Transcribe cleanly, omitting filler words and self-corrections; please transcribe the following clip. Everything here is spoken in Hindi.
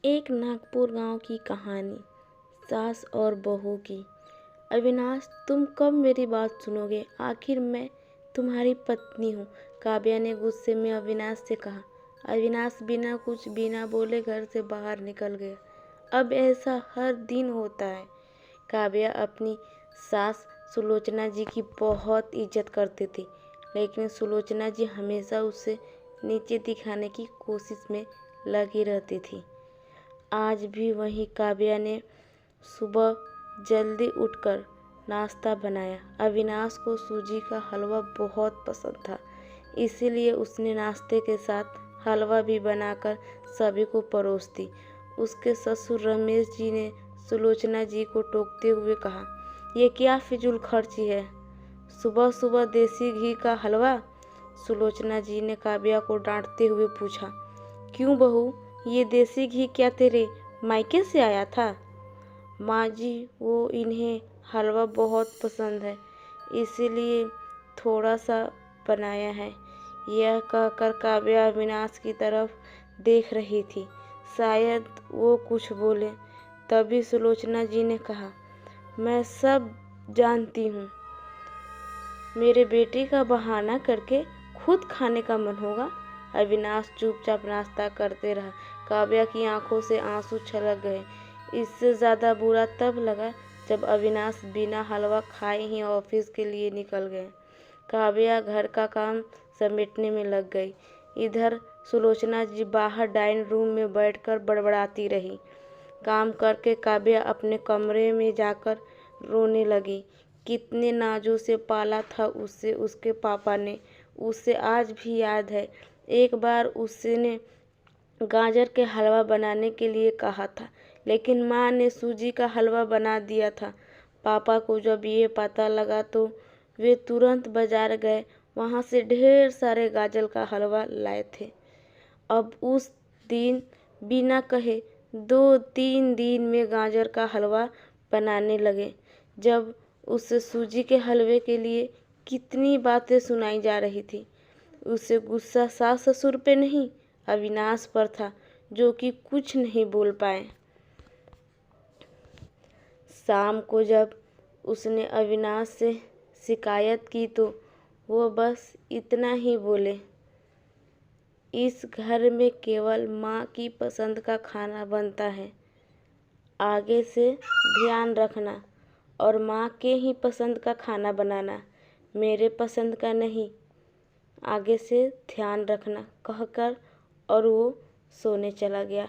एक नागपुर गांव की कहानी, सास और बहू की। अविनाश, तुम कब मेरी बात सुनोगे? आखिर मैं तुम्हारी पत्नी हूँ, काव्या ने गुस्से में अविनाश से कहा। अविनाश बिना बोले घर से बाहर निकल गया। अब ऐसा हर दिन होता है। काव्या अपनी सास सुलोचना जी की बहुत इज्जत करती थी, लेकिन सुलोचना जी हमेशा उसे नीचे दिखाने की कोशिश में लगी रहती थी। आज भी वही काव्या ने सुबह जल्दी उठकर नाश्ता बनाया। अविनाश को सूजी का हलवा बहुत पसंद था, इसीलिए उसने नाश्ते के साथ हलवा भी बनाकर सभी को परोस दी। उसके ससुर रमेश जी ने सुलोचना जी को टोकते हुए कहा, ये क्या फिजूल खर्ची है, सुबह सुबह देसी घी का हलवा? सुलोचना जी ने काव्या को डांटते हुए पूछा, क्यों बहू, ये देसी घी क्या तेरे मायके से आया था? माँ जी, वो इन्हें हलवा बहुत पसंद है, इसीलिए थोड़ा सा बनाया है। यह कहकर काव्या अविनाश की तरफ देख रही थी। शायद वो कुछ बोले, तभी सुलोचना जी ने कहा, मैं सब जानती हूँ। मेरे बेटे का बहाना करके खुद खाने का मन होगा। अविनाश चुपचाप नाश्ता करते रहा। काव्या की आंखों से आंसू छलक गए। इससे ज़्यादा बुरा तब लगा जब अविनाश बिना हलवा खाए ही ऑफिस के लिए निकल गए। काव्या घर का काम समेटने में लग गई। इधर सुलोचना जी बाहर डाइनिंग रूम में बैठकर बड़बड़ाती रही। काम करके काव्या अपने कमरे में जाकर रोने लगी। कितने नाजों से पाला था उससे उसके पापा ने, उसे आज भी याद है। एक बार उसने गाजर के हलवा बनाने के लिए कहा था, लेकिन माँ ने सूजी का हलवा बना दिया था। पापा को जब ये पता लगा तो वे तुरंत बाजार गए, वहाँ से ढेर सारे गाजर का हलवा लाए थे। अब उस दिन बिना कहे 2-3 दिन में गाजर का हलवा बनाने लगे। जब उसे सूजी के हलवे के लिए कितनी बातें सुनाई जा रही थी। उसे गुस्सा सास ससुर पे नहीं, अविनाश पर था, जो कि कुछ नहीं बोल पाए। शाम को जब उसने अविनाश से शिकायत की तो वो बस इतना ही बोले, इस घर में केवल माँ की पसंद का खाना बनता है, आगे से ध्यान रखना, और माँ के ही पसंद का खाना बनाना, मेरे पसंद का नहीं, आगे से ध्यान रखना, कहकर और वो सोने चला गया।